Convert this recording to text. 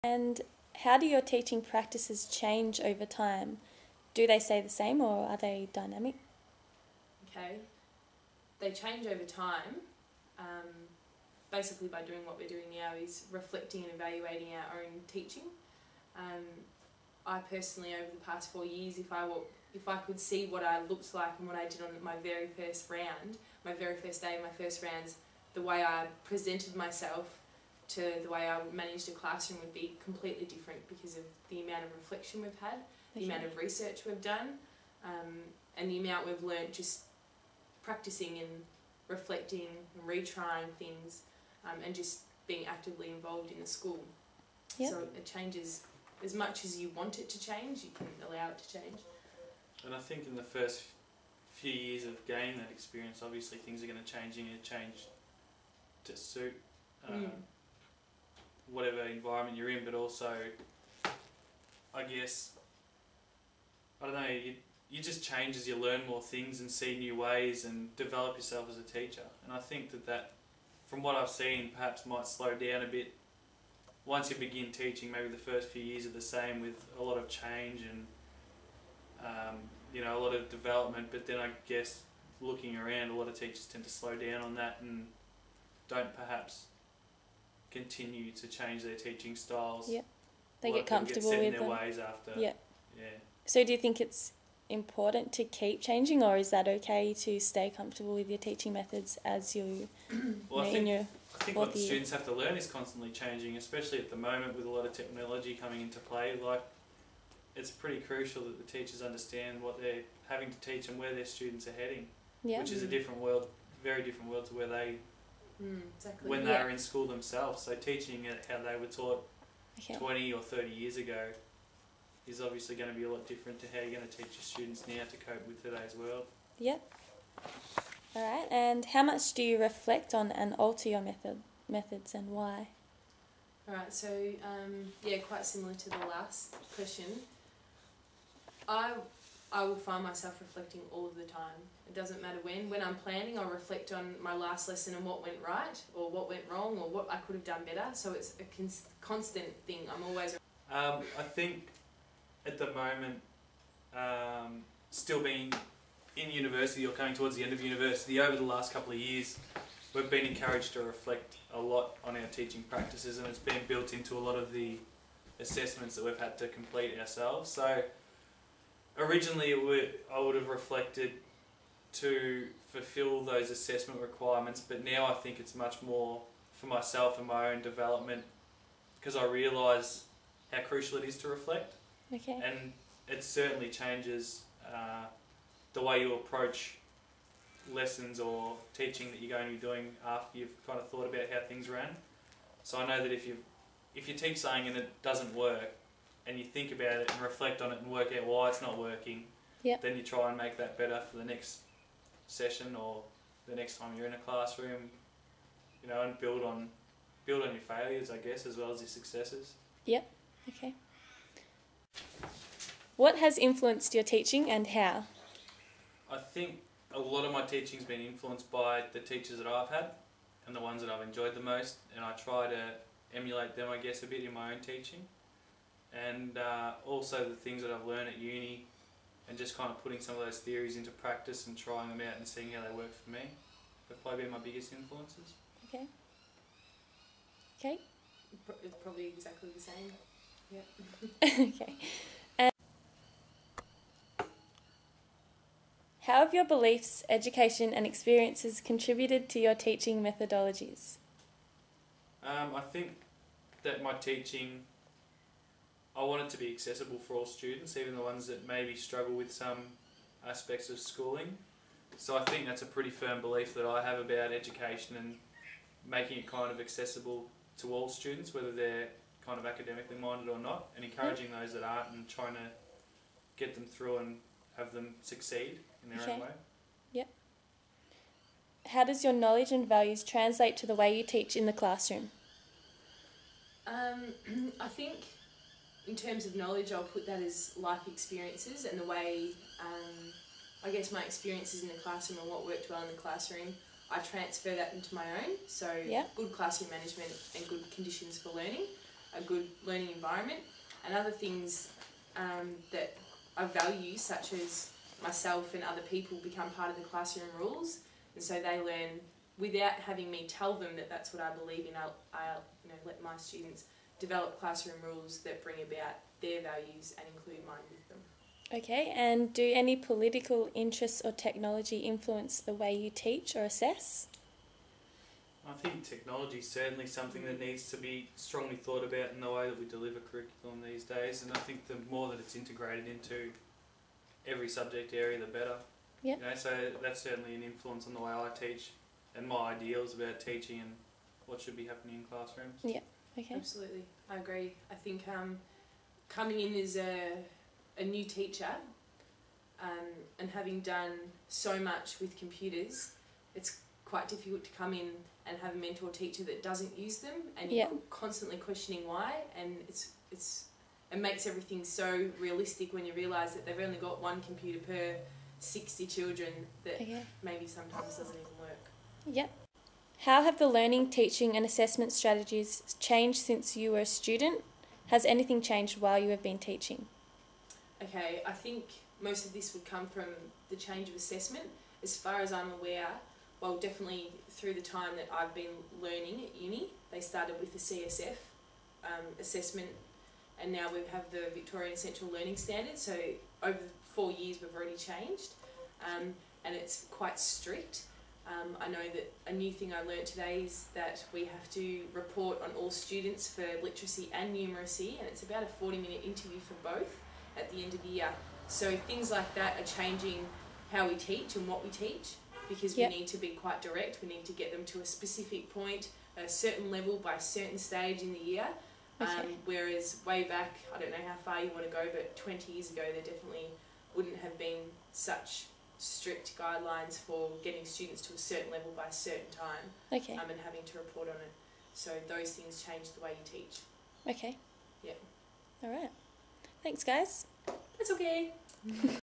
And how do your teaching practices change over time? Do they stay the same or are they dynamic? Okay, they change over time. Basically by doing what we're doing now is reflecting and evaluating our own teaching. I personally, over the past 4 years, if I could see what I looked like and what I did on my very first round, my very first day, my first rounds, the way I presented myself to the way I managed a classroom would be completely different because of the amount of reflection we've had, the amount of research we've done, and the amount we've learnt just practicing and reflecting and retrying things, and just being actively involved in the school. Yep. So it changes as much as you want it to change, you can allow it to change. And I think in the first few years of gaining that experience, obviously things are going to change. You're going to change to suit whatever environment you're in, but also, I guess, I don't know, you just change as you learn more things and see new ways and develop yourself as a teacher. And I think that from what I've seen, perhaps might slow down a bit once you begin teaching. Maybe the first few years are the same with a lot of change and a lot of development, but then I guess looking around, a lot of teachers tend to slow down on that and don't perhaps continue to change their teaching styles. Yeah, they get comfortable get set with in their them. ways after. Yeah. Yeah. So do you think it's important to keep changing, or is that okay to stay comfortable with your teaching methods as you Well, I think what the year? students have to learn is constantly changing, especially at the moment with a lot of technology coming into play. Like, it's pretty crucial that the teachers understand what they're having to teach and where their students are heading, which is a different world, very different world to where they, exactly. when they were in school themselves. So teaching it how they were taught 20 or 30 years ago is obviously going to be a lot different to how you're going to teach your students now to cope with today's world. Yep. Alright, and how much do you reflect on and alter your methods and why? Alright, so quite similar to the last question. I will find myself reflecting all of the time. It doesn't matter when. When I'm planning, I'll reflect on my last lesson and what went right or what went wrong or what I could have done better. So it's a constant thing. I'm always... I think at the moment, still being in university or coming towards the end of university, over the last couple of years, we've been encouraged to reflect a lot on our teaching practices, and it's been built into a lot of the assessments that we've had to complete ourselves. So originally I would have reflected to fulfill those assessment requirements, but now I think it's much more for myself and my own development, because I realise how crucial it is to reflect. Okay. And it certainly changes the way you approach lessons or teaching that you're going to be doing after you've kind of thought about how things ran. So I know that if you teach something and it doesn't work, and you think about it and reflect on it and work out why it's not working, then you try and make that better for the next session or the next time you're in a classroom, and build on your failures, I guess, as well as your successes. Yep. Okay. What has influenced your teaching and how? I think a lot of my teaching's been influenced by the teachers that I've had and the ones that I've enjoyed the most, and I try to emulate them, I guess, a bit in my own teaching. And also the things that I've learned at uni, and just kind of putting some of those theories into practice and trying them out and seeing how they work for me. They've probably been my biggest influences. Okay. Okay. It's probably exactly the same. Yeah. Okay. And how have your beliefs, education and experiences contributed to your teaching methodologies? I think that my teaching, I want it to be accessible for all students, even the ones that maybe struggle with some aspects of schooling. So I think that's a pretty firm belief that I have about education and making it kind of accessible to all students, whether they're kind of academically minded or not, and encouraging those that aren't and trying to get them through and have them succeed in their own way. Yep. How does your knowledge and values translate to the way you teach in the classroom? I think in terms of knowledge, I'll put that as life experiences and the way, I guess, my experiences in the classroom and what worked well in the classroom, I transfer that into my own. So good classroom management and good conditions for learning. a good learning environment, and other things that I value, such as myself and other people become part of the classroom rules, and so they learn without having me tell them that that's what I believe in. I'll let my students develop classroom rules that bring about their values and include mine with them. Okay, and do any political interests or technology influence the way you teach or assess? I think technology is certainly something that needs to be strongly thought about in the way that we deliver curriculum these days, and I think the more that it's integrated into every subject area, the better. Yep. So that's certainly an influence on the way I teach and my ideals about teaching and what should be happening in classrooms. Yeah. Okay. Absolutely, I agree. I think coming in as a new teacher and having done so much with computers, it's quite difficult to come in and have a mentor teacher that doesn't use them, and you're constantly questioning why, and it makes everything so realistic when you realise that they've only got one computer per 60 children that maybe sometimes doesn't even work. Yep. How have the learning, teaching and assessment strategies changed since you were a student? Has anything changed while you have been teaching? Okay, I think most of this would come from the change of assessment. As far as I'm aware, well, definitely through the time that I've been learning at uni, they started with the CSF assessment, and now we have the Victorian Essential Learning Standard. So over 4 years we've already changed, and it's quite strict. I know that a new thing I learned today is that we have to report on all students for literacy and numeracy, and it's about a 40-minute interview for both at the end of the year. So things like that are changing how we teach and what we teach, because we need to be quite direct. We need to get them to a specific point, a certain level by a certain stage in the year. Whereas way back, I don't know how far you want to go, but 20 years ago there definitely wouldn't have been such strict guidelines for getting students to a certain level by a certain time, and having to report on it. So those things change the way you teach. Okay. Yeah. All right. Thanks, guys. That's okay.